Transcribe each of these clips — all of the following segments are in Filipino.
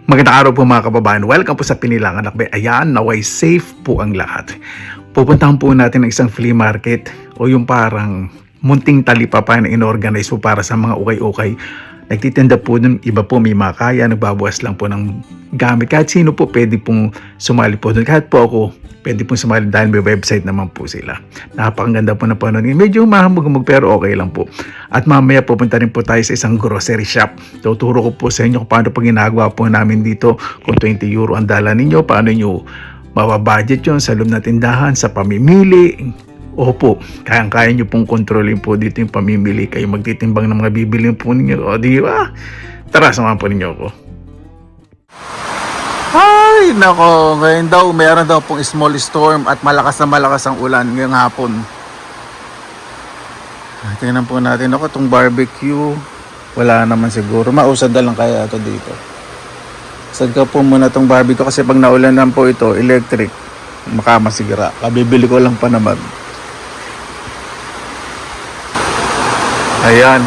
Magandang araw po mga kababayan. Welcome po sa Pinilangan Lakbay. Ayan, naway safe po ang lahat. Pupuntahan po natin ang isang flea market o yung parang munting talipapa na inorganize po para sa mga ukay-ukay. Nagtitinda po dun, iba po may makaya, nagbabawas lang po ng gamit. Kahit sino po pwede pong sumali po dun. Kahit po ako, pwede pong sumali dahil may website naman po sila. Napakaganda po na panood. Medyo mahamog-hamog pero okay lang po. At mamaya pupunta rin po tayo sa isang grocery shop. Tuturo ko po sa inyo kung paano po ginagawa po namin dito. Kung 20 euro ang dala ninyo, paano nyo mababudget yun sa loob na tindahan, sa pamimili. Opo, kayang-kaya nyo pong kontrolin po dito yung pamimili. Kayo magtitimbang ng mga bibilin po ninyo. O di ba? Tara, samahan po ninyo ako. Ay, nako, ngayon daw, mayroon daw pong small storm at malakas na malakas ang ulan ngayong hapon. Tingnan po natin ako, itong barbecue, wala naman siguro. Mausad na lang kaya ito dito. Sad ka po muna itong barbecue kasi pag naulan lang po ito, electric, makamasigira. Kabibili ko lang pa naman. Ayan,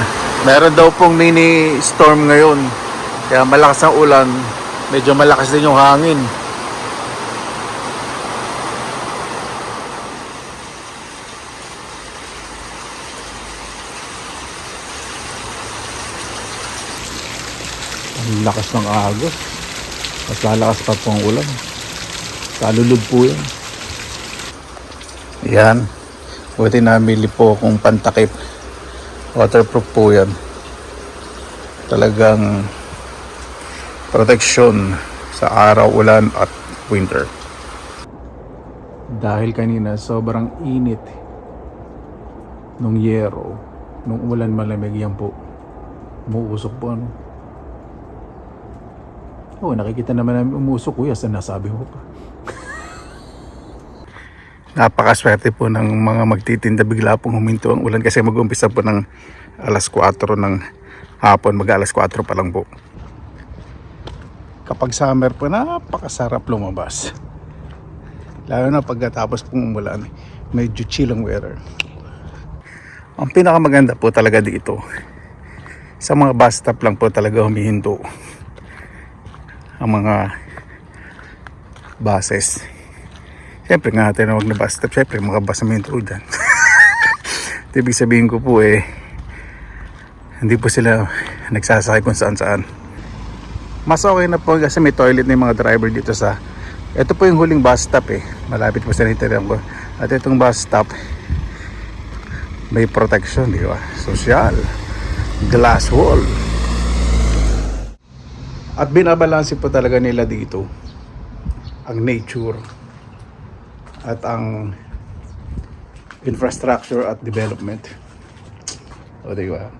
meron daw pong mini storm ngayon. Kaya malakas ang ulan, medyo malakas din yung hangin. Ang lakas ng agos. Mas lalakas pa po ang ulan. Kalulog po yan. Yan. Buti namili po akong pantakip. Waterproof po yan. Talagang protection sa araw, ulan at winter. Dahil kanina sobrang init nung yero, nung ulan malamig yan po. Umuusok po ano. Oh, nakikita naman namin umusok, kuya, sa nasabi mo pa. Napakaswerte po ng mga magtitinda, bigla pong huminto ang ulan kasi mag-umpisa po ng alas 4 ng hapon, mag-alas 4 pa lang po. Kapag summer po, napakasarap lumabas. Lalo na pagkatapos pong umulan, medyo chill ang weather. Ang pinakamaganda po talaga dito, sa mga bus stop lang po talaga humihinto ang mga buses. Siyempre nga tinawag na bus stop, siyempre mga bus na minto dyan. Ibig sabihin ko po hindi po sila nagsasakay kung saan saan. Mas okay na po kasi may toilet na yung mga driver dito sa, ito po yung huling bus stop malapit po sa nitiran ko. At itong bus stop may protection, di ba? Social, glass wall. At binabalanse po talaga nila dito ang nature at ang infrastructure at development. O diba?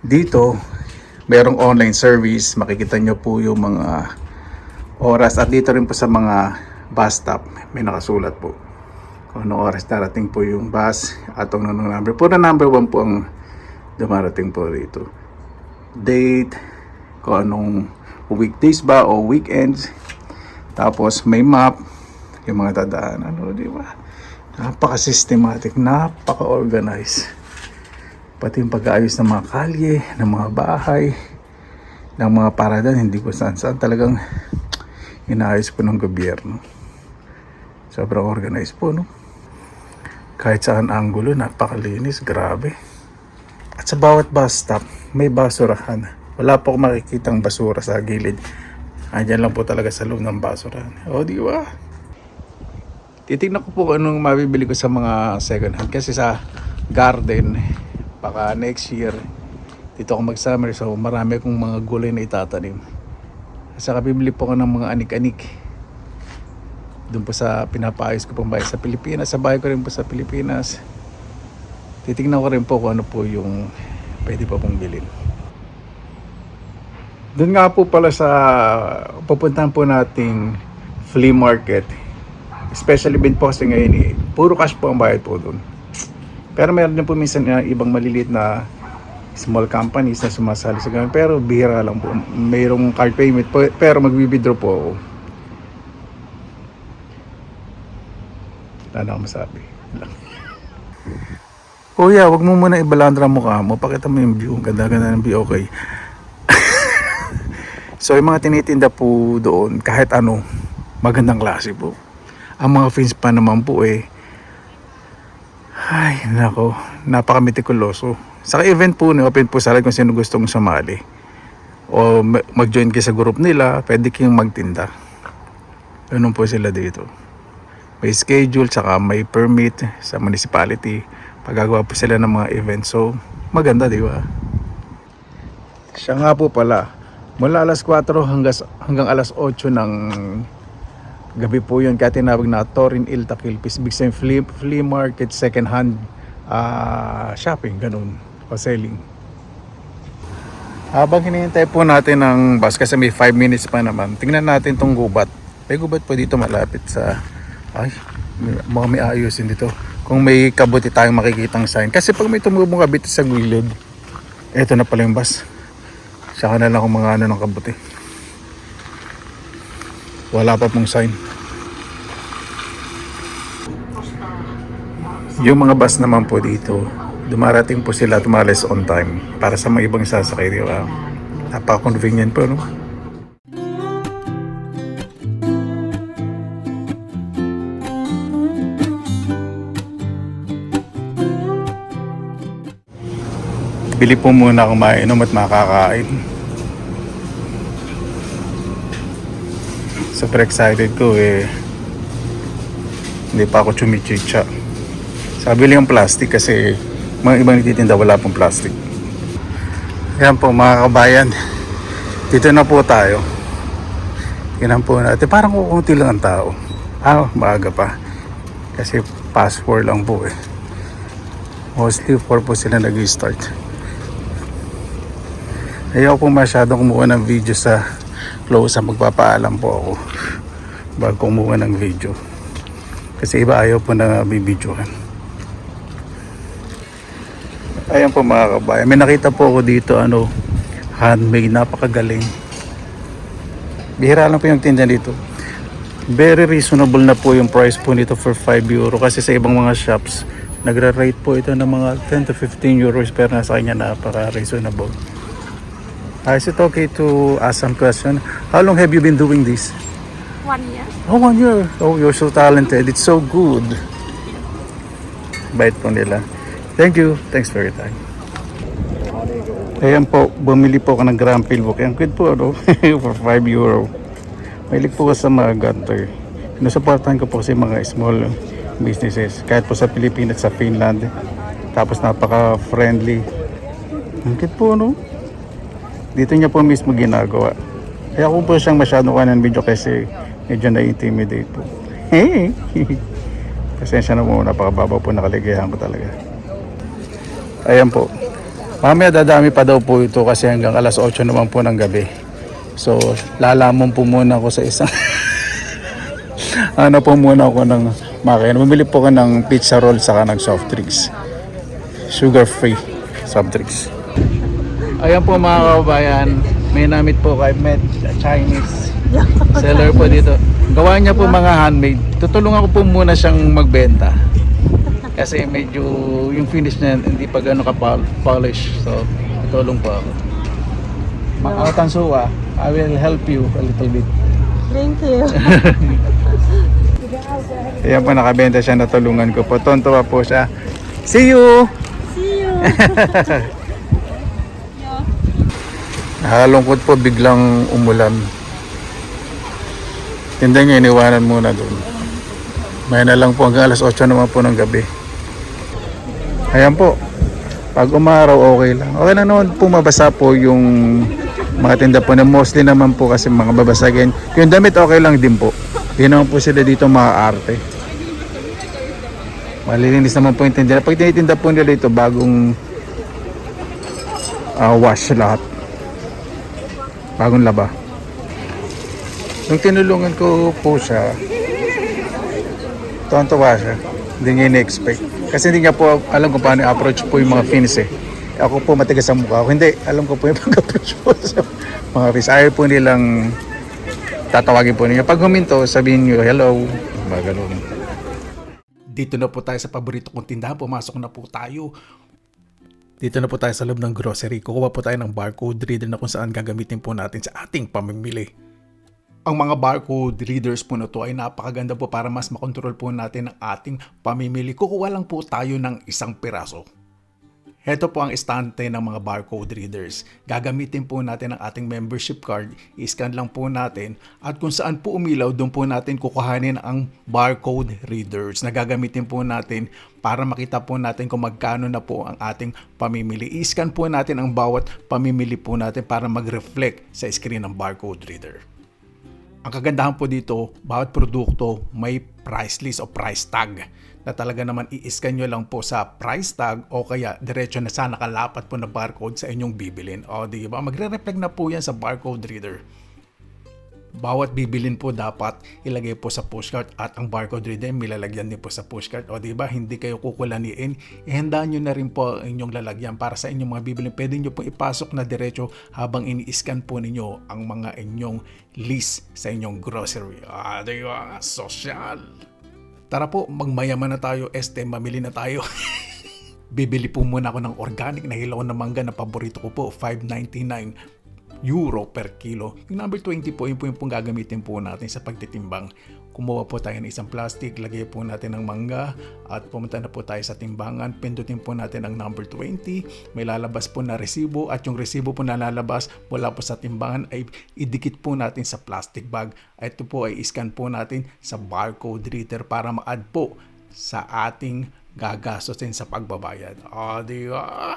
Dito merong online service, makikita nyo po yung mga oras at dito rin po sa mga bus stop may nakasulat po kung anong oras darating po yung bus at anong number. Puro number 1 po ang dumarating po dito. Date, kung anong weekdays ba o weekends. Tapos may map, yung mga dadaanan, di ba? Napaka-systematic, napaka-organized. Pati yung pag-aayos ng mga kalye, ng mga bahay, ng mga paradan, hindi ko saan-saan. Talagang inaayos po ng gobyerno. Sobrang organized po, no? Kahit saan anggulo, napakalinis, grabe. At sa bawat bus stop, may basurahan. Wala po akong makikitang basura sa gilid. Andyan lang po talaga sa loob ng basurahan. O, di ba? Titignan ko po kung anong mabibili ko sa mga second hand. Kasi sa garden, baka next year, dito ako mag-summer. So, marami akong mga gulay na itatanim. Saka bibili po ako ng mga anik-anik. Doon po sa pinapaayos ko pong bahay sa Pilipinas. Sa bahay ko rin po sa Pilipinas. Titignan ko rin po kung ano po yung pwede pa pong bilhin. Doon nga po pala sa pupuntahan po nating flea market. Especially bin po kasi ngayon puro cash po ang bayad po doon. Pero meron din po minsan ibang maliliit na small companies na sumasali sa ganun. Pero bihira lang po. Mayroong card payment po, pero mag-withdraw po ako. Wala na akong masabi. Kuya, wag mo muna ibalandra mukha mo. Pakita mo yung view. Ganda-ganda ng view, okay? So yung mga tinitinda po doon, kahit ano, magandang klase po. Ang mga fins pa naman po ay nako, napaka-metikuloso. Sa event po, open po sa lahat kung sino gustong sumali. O mag-join kayo sa group nila, pwede kayong magtinda. Ganun po sila dito. May schedule, saka may permit sa municipality. Pagagawa po sila ng mga event. So, maganda, di ba? Siya nga po pala, mula alas 4 hanggang alas 8 ng gabi po yun, kaya tinawag na Torin Il Taquilpis. Big time flea market, second hand shopping, ganun, o selling. Habang hinihintay po natin ng bus, kasi may 5 minutes pa naman, tingnan natin tong gubat. May gubat po dito malapit sa, ay, mga may ayusin dito. Kung may kabuti tayong makikitang sign. Kasi pag may tumubong kabit sa gilid, eto na pala yung bus. Saka na lang kung mga ano ng kabuti. Wala pa pong sign. Yung mga bus naman po dito, dumarating po sila tumalis on time para sa mga ibang sasakay, di ba? Napaka-convenient po, no? Bili po muna akong mainom at makakain. Super excited ko hindi pa ako chumichicha. Sabi lang yung plastic kasi mga ibang nagtitinda wala pong plastic. Yan po mga kabayan, dito na po tayo. Tingnan po natin, parang kukunti lang ang tao. Maaga pa kasi past 4 lang po mostly 4 po sila nag-start. Ayaw po masyadong kumuha ng video sa close, magpapaalam po ako bago kumuha ng video kasi iba ayaw po na bibidyohan. Ayan po mga kabayan, may nakita po ako dito handmade, napakagaling. Bihira lang po yung tinda dito. Very reasonable na po yung price po nito for 5 euro kasi sa ibang mga shops nagra-rate po ito ng mga 10 to 15 euros pero nasa kanya napaka reasonable. Is it okay to ask some question? How long have you been doing this? 1 year. Oh, 1 year. Oh, you're so talented. It's so good. Bait po nila. Thank you. Thanks for your time. Ayan po, bumili po ako ng Grampil book. Ang good po, for 5 euro. Mahilig po ko sa mga ganito. Sinusuportahan ko po kasi mga small businesses. Kahit po sa Pilipinas, sa Finland. Tapos napaka-friendly. Ang good po, Dito niya po mismo ginagawa. Kaya ako po siyang masyadong kanan video kasi medyo na-intimidate po. Pasensya na po, napakababaw po nakaligayahan ko talaga. Ayan po. Mamaya dadami pa daw po ito kasi hanggang alas 8 naman po ng gabi. So, lalamon po muna ako sa isang po muna ako ng makina. Bumili po ko ng pizza roll saka ng soft drinks. Sugar free soft drinks. Ayan po mga kabayan, may namit po kay Met, Chinese seller po dito. Gawa niya po mga handmade. Tutulungan ko po muna siyang magbenta. Kasi medyo yung finish niya hindi pa gano'n ka-polish. So, tutulong po ako. Mga Tansuwa, I will help you a little bit. Thank you. Ayan po, nakabenta siya, natulungan ko po. Tontuwa po siya. See you! See you. Nakalungkot po, biglang umulan. Hindi niya iniwanan muna doon. May na lang po hanggang alas 8 naman po ng gabi. Ayan po. Pag umaraw okay lang. Okay na naman po mabasa po yung mga tinda po na mostly naman po kasi mga babasagin. Yung damit okay lang din po. Hindi naman po sila dito mga arte. Malilinis naman po yung tinda. Pag tinitinda po nila ito bagong wash lahat. Bagong laba. Nung tinulungan ko po siya, tuwan-tuwa siya. Hindi niya in-expect. Kasi hindi niya po alam kung paano i-approach po yung mga fins Ako po matigas ang mukha ko. Hindi, alam ko po yung pag-approach po sa mga fins. Ayaw po nilang tatawagin po niya. Pag huminto, sabihin niyo, hello. Ganun. Dito na po tayo sa paborito kong tindahan. Pumasok na po tayo. Dito na po tayo sa loob ng grocery. Kukuha po tayo ng barcode reader na kung saan gagamitin po natin sa ating pamimili. Ang mga barcode readers po na to ay napakaganda po para mas makontrol po natin ang ating pamimili. Kukuha lang po tayo ng isang piraso. Ito po ang estante ng mga barcode readers. Gagamitin po natin ang ating membership card, i-scan lang po natin at kung saan po umilaw, doon po natin kukuhanin ang barcode readers na gagamitin po natin para makita po natin kung magkano na po ang ating pamimili. I-scan po natin ang bawat pamimili po natin para mag-reflect sa screen ng barcode reader. Ang kagandahan po dito, bawat produkto may price list o price tag na talaga naman i-scan nyo lang po sa price tag o kaya diretso na sa nakalapat po na barcode sa inyong bibilin. O di ba? Magre-reflect na po yan sa barcode reader. Bawat bibilin po dapat ilagay po sa pushcart at ang barcode reader milalagyan din po sa pushcart. O di ba? Hindi kayo kukulaniin. Ihandaan nyo na rin po ang inyong lalagyan para sa inyong mga bibilin. Pwede nyo po ipasok na diretso habang ini-scan po ninyo ang mga inyong list sa inyong grocery. Di ba? Social. Tara po, magmayaman na tayo, mamili na tayo. Bibili po muna ako ng organic na hilaw na mangga na paborito ko po, €5.99 per kilo. Yung number 20 po, yung pong gagamitin po natin sa pagtitimbang. Kumuha po tayo ng isang plastic, lagay po natin ng mangga at pumunta na po tayo sa timbangan. Pindutin po natin ang number 20. May lalabas po na resibo at yung resibo po na lalabas mula po sa timbangan ay idikit po natin sa plastic bag. Ito po ay iscan po natin sa barcode reader para ma-add po sa ating gagastusin sa pagbabayad. Di ba?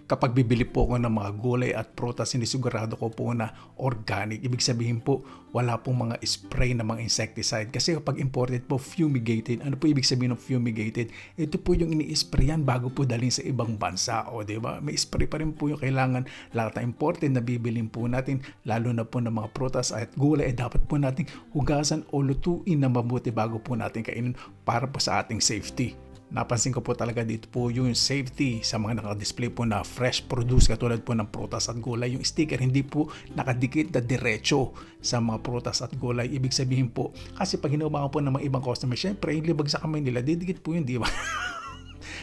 Kapag bibili po ako ng mga gulay at prutas, sinisigurado ko po na organic. Ibig sabihin po, wala pong mga spray na mga insecticide. Kasi kapag imported po, fumigated. Ano po ibig sabihin ng fumigated? Ito po yung ini-sprayan bago po dalhin sa ibang bansa. O diba? May spray pa rin po yung kailangan. Lahat na imported na bibilin po natin, lalo na po ng mga prutas at gulay, dapat po natin hugasan o lutuin na mabuti bago po natin kainin para po sa ating safety. Napansin ko po talaga dito po yung safety sa mga nakadisplay po na fresh produce katulad po ng prutas at gulay. Yung sticker hindi po nakadikit na diretso sa mga prutas at gulay. Ibig sabihin po, kasi pag hinubakan po ng mga ibang customer, syempre yung libag sa kamay nila, didikit po yun, di ba?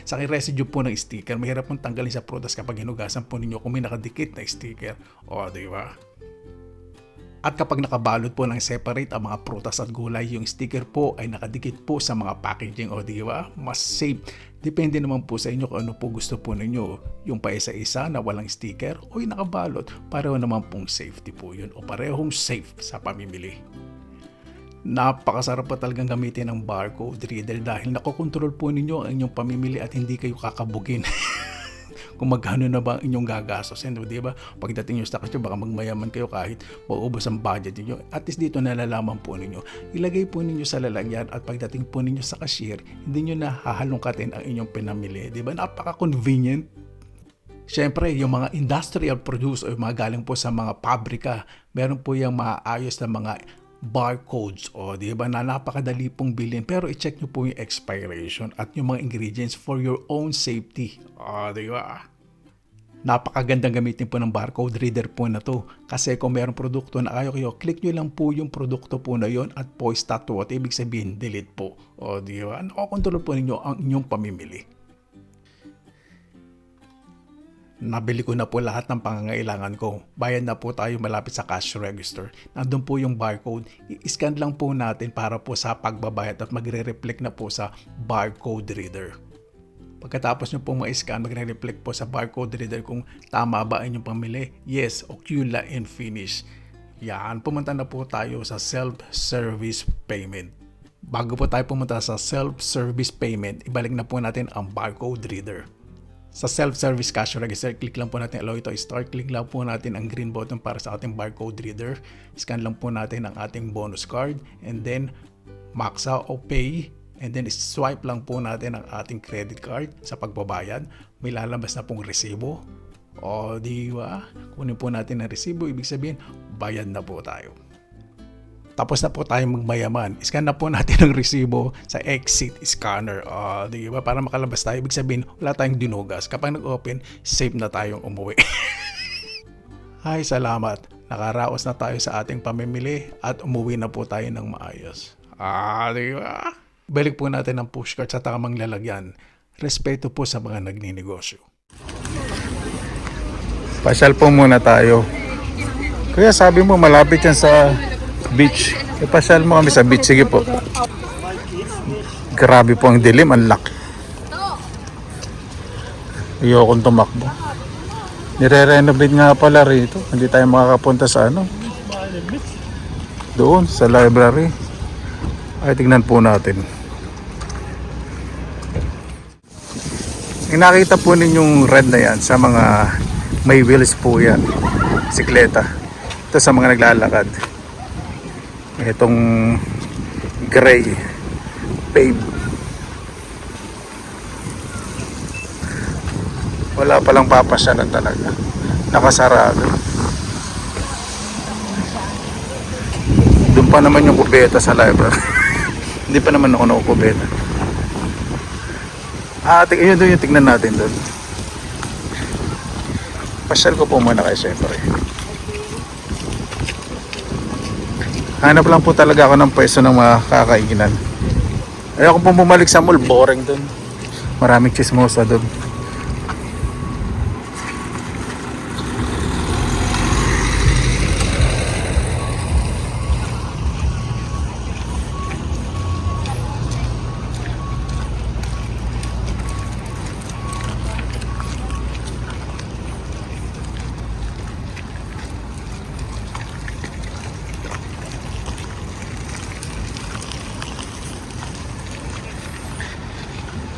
Sa akin residue po ng sticker, mahirap pong tanggalin sa prutas kapag hinugasan po ninyo kung may nakadikit na sticker. O, di ba? At kapag nakabalot po ng separate ang mga prutas at gulay, yung sticker po ay nakadikit po sa mga packaging. O di ba? Mas safe. Depende naman po sa inyo kung ano po gusto po ninyo. Yung pa isa-isa na walang sticker o yung nakabalot. Pareho naman pong safety po yun o parehong safe sa pamimili. Napakasarap po talagang gamitin ng barcode reader dahil nakokontrol po ninyo ang inyong pamimili at hindi kayo kakabugin. Kung magkano na ba ang inyong gagastosin, di ba? Pagdating nyo sa cashier, baka magmayaman kayo kahit maubos ang budget niyo. At least dito nalalaman po ninyo. Ilagay po ninyo sa lalagyan at pagdating po ninyo sa cashier, hindi nyo na hahalongkatin ang inyong pinamili. Di ba? Napaka-convenient. Siyempre, yung mga industrial produce o yung mga galing po sa mga pabrika, meron po yung maayos na mga barcodes o di ba na napakadali pong bilhin pero i-check nyo po yung expiration at yung mga ingredients for your own safety. Di ba? Napakagandang gamitin po ng barcode reader po na to kasi kung mayroong produkto na ayaw kayo, click nyo lang po yung produkto po na yon at post tattoo at ibig sabihin delete po. Di ba? Nakokontrol po ninyo ang inyong pamimili. Nabili ko na po lahat ng pangangailangan ko. Bayad na po tayo malapit sa cash register. Nandun po yung barcode. I-scan lang po natin para po sa pagbabayad at magre-reflect na po sa barcode reader. Pagkatapos nyo pong ma-scan, magre-reflect po sa barcode reader kung tama ba inyong pamili. Yes, Ocula and finish. Yan, pumunta na po tayo sa self-service payment. Bago po tayo pumunta sa self-service payment, ibalik na po natin ang barcode reader. Sa self-service cash register, click lang po natin allow ito start. Click lang po natin ang green button para sa ating barcode reader. Scan lang po natin ang ating bonus card and then max out o pay and then swipe lang po natin ang ating credit card sa pagbabayad. May lalabas na pong resibo. Di ba? Kunin po natin ang resibo, ibig sabihin bayad na po tayo. Tapos na po tayong magmayaman. Scan na po natin ang resibo sa exit scanner. Di ba? Para makalabas tayo. Ibig sabihin, wala tayong dinugas. Kapag nag-open, safe na tayong umuwi. Ay, salamat. Nakaraos na tayo sa ating pamimili at umuwi na po tayo ng maayos. Di ba? Balik po natin ang pushcart sa tamang lalagyan. Respeto po sa mga nagninegosyo. Pasyal po muna tayo. Kaya sabi mo malapit yan sa beach. Pasyal mo kami sa beach. Sige po. Grabe po ang dilim. Ang laki. Ayokong tumakbo. Nire-renovate nga pala rito. Hindi tayo makakapunta sa ano. Doon sa library. Ay tignan po natin. Nakita po ninyong red na yan sa mga may wheels po yan. Bisikleta. Ito sa mga naglalakad. Itong gray pave. Wala palang papasyalan talaga. Nakasarado. Doon pa naman yung kubeta sa library. Hindi pa naman ako nakukubeta. Yun doon yung tignan natin doon. Pasyal ko po muna kayo syempre. Hanap lang po talaga ako ng pwesto ng mga kakainan. Ayoko pong bumalik sa mall, boring doon. Maraming chismosa doon.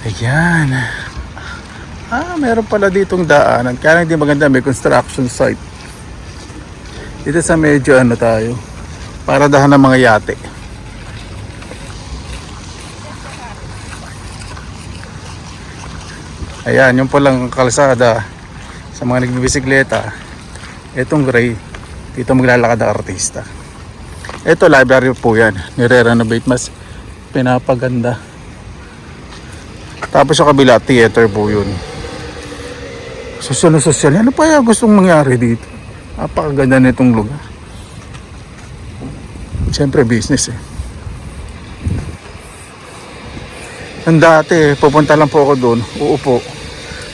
Ayan. Meron pala ditong daanan. Kaya lang hindi maganda, may construction site. Dito sa medyo ano tayo. Paradahan ng mga yate. Ayan, yung palang kalsada sa mga nagbibisikleta. Itong gray, dito maglalakad ang artista. Ito library po yan. Nire-renovate, mas pinapaganda. Tapos sa kabila, theater po yun. Sosyal na sosyal. Ano pa yung gustong mangyari dito? Napakaganda na itong lugar. Siyempre business eh. Ang dati, pupunta lang po ako doon. Uupo.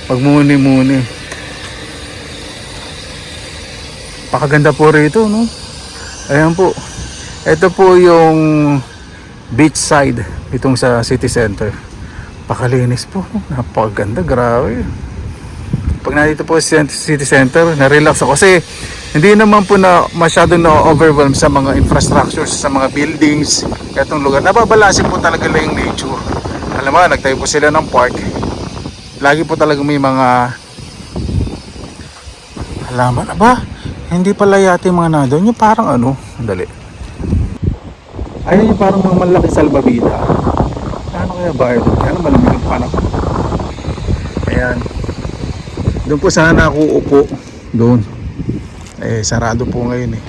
Magmuni-muni. Pakaganda po rito, no? Ayan po. Ito po yung beachside itong sa city center. Pakalinis po. Napakaganda. Grabe. Pag nandito po sa city center, na-relax ako. Kasi hindi naman po na masyado na-overwhelm sa mga infrastructures, sa mga buildings. Kaya itong lugar. Nababalasin po talaga lang yung nature. Alam mo, nagtayo po sila ng park. Lagi po talaga may mga halaman. Aba, hindi pala yata yung mga nandun. Yung parang ano, dali. Ayun yung parang mga malaki salbabida. Ano kaya ba ito? Kaya malamig ang panahon. Ayan. Doon po sana ako upo. Doon. Sarado po ngayon eh.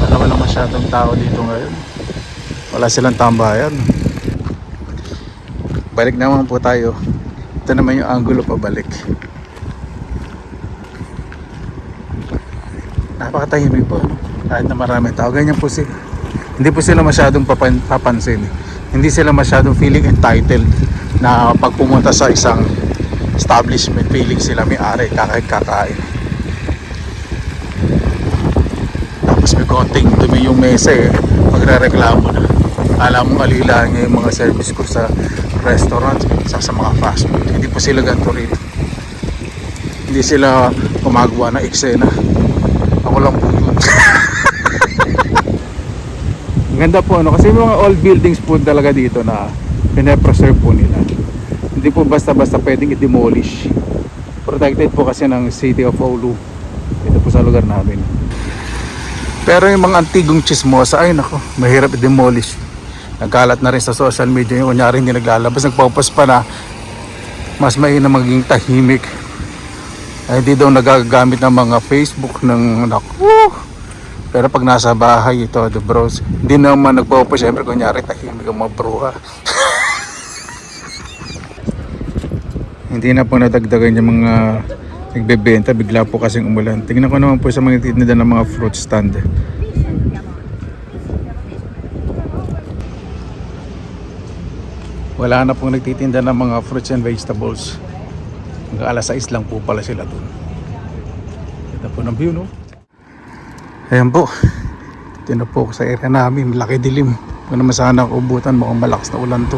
Wala masyadong tao dito ngayon. Wala silang tambayan. Balik naman po tayo. Ito naman yung angulo pabalik. Napakatahimik po. Kahit na maraming tao. Ganyan po sila. Hindi po sila masyadong papansin. Hindi sila masyadong feeling entitled na pag pumunta sa isang establishment, feeling sila may-ari, kakain. Tapos may konting dumi yung mesa eh. Magre-reklamo na. Alam mo alila niya yung mga service ko sa restaurant, sa mga fast food. Hindi po sila ganito rito. Hindi sila gumagawa ng eksena. Ako lang po yun. Ganda po ano, kasi mga old buildings po talaga dito na pine-preserve po nila. Hindi po basta-basta pwedeng i-demolish. Protected po kasi ng City of Oulu. Ito po sa lugar namin. Pero yung mga antigong chismosa, ay nako, mahirap i-demolish. Nagkalat na rin sa social media yung kunyari hindi naglalabas, nagpapas pa na mas mainam maging tahimik. Ay hindi daw nagagamit ng mga Facebook ng naku. Pero pag nasa bahay ito, the bros, hindi naman nagpo-post. Siyempre, kunyari, tahimik ang mga bruha. Hindi na po nadagdagan yung mga nagbebenta. Bigla po kasing umulan. Tingnan ko naman po sa mga tinda ng mga fruit stand. Wala na pong nagtitinda ng mga fruits and vegetables. Hanggang alas 6 lang po pala sila dun. Ito po ng view, no? Ayan po. Ito na po sa area namin. Malaki dilim. Kung naman sana ako ubutan, mukhang malakas na ulan to.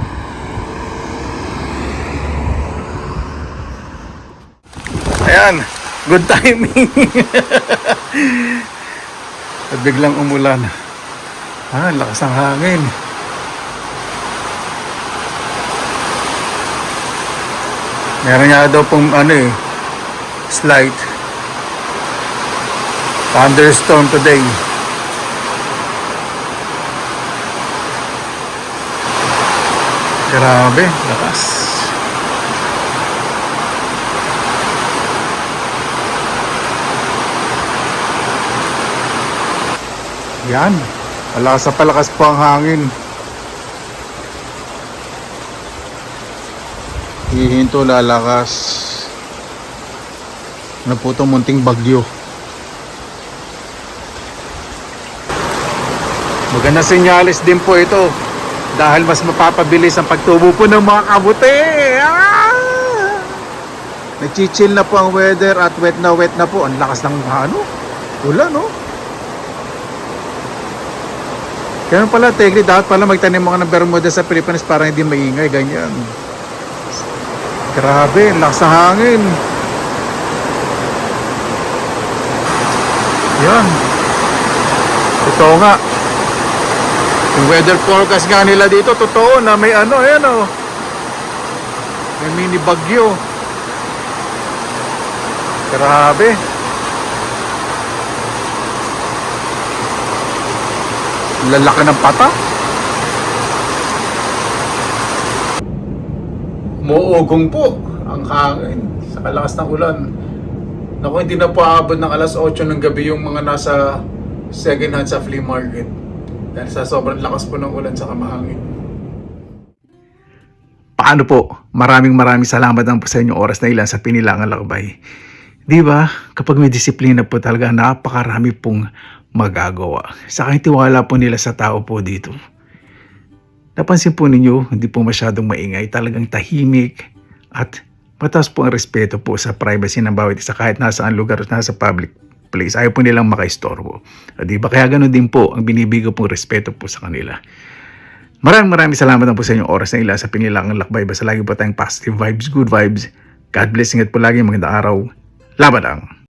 Ayan. Good timing. At biglang umulan. Lakas ng hangin. Meron nga daw pong slight thunderstorm today. Grabe, lakas. Yan, palakas na palakas po ang hangin. Hihinto, lalakas. Ano po itong munting bagyo. Maganda senyales din po ito dahil mas mapapabilis ang pagtubo po ng mga kabuti. Nagchichill na po ang weather at wet na po. Ang lakas ng ulan, no? Kaya pala, Tegli, dapat pala magtanim mga ng Bermuda sa Pilipinas para hindi maingay, ganyan. Grabe, ang lakas ng hangin. Yan. Totoo nga. Yung weather forecast nga nila dito, totoo na may ayan o. May mini bagyo. Grabe. Lalaki ng pata. Muugong po ang hangin sa kalakas ng ulan. Naku, hindi na po aabot ng alas 8 ng gabi yung mga nasa second hand sa flea market. Dahil sa sobrang lakas po ng ulan sa kamahangin. Paano po? Maraming salamat lang po sa inyong oras na ilan sa Pinilangan Lakbay. Di ba? Kapag may disiplina po talaga, napakarami pong magagawa. Saka yung tiwala po nila sa tao po dito. Napansin po ninyo, hindi po masyadong maingay, talagang tahimik at mataas po ang respeto po sa privacy ng bawat isa kahit nasaan lugar at nasa public place. Ayaw po nilang makaistorbo. Di ba? Kaya ganoon din po ang binibigay pong respeto po sa kanila. Maraming salamat po sa inyong oras na ila sa Pinilangan Lakbay. Basta lagi po tayong positive vibes, good vibes. God bless, ingat po lagi, magandang araw. Laban lang!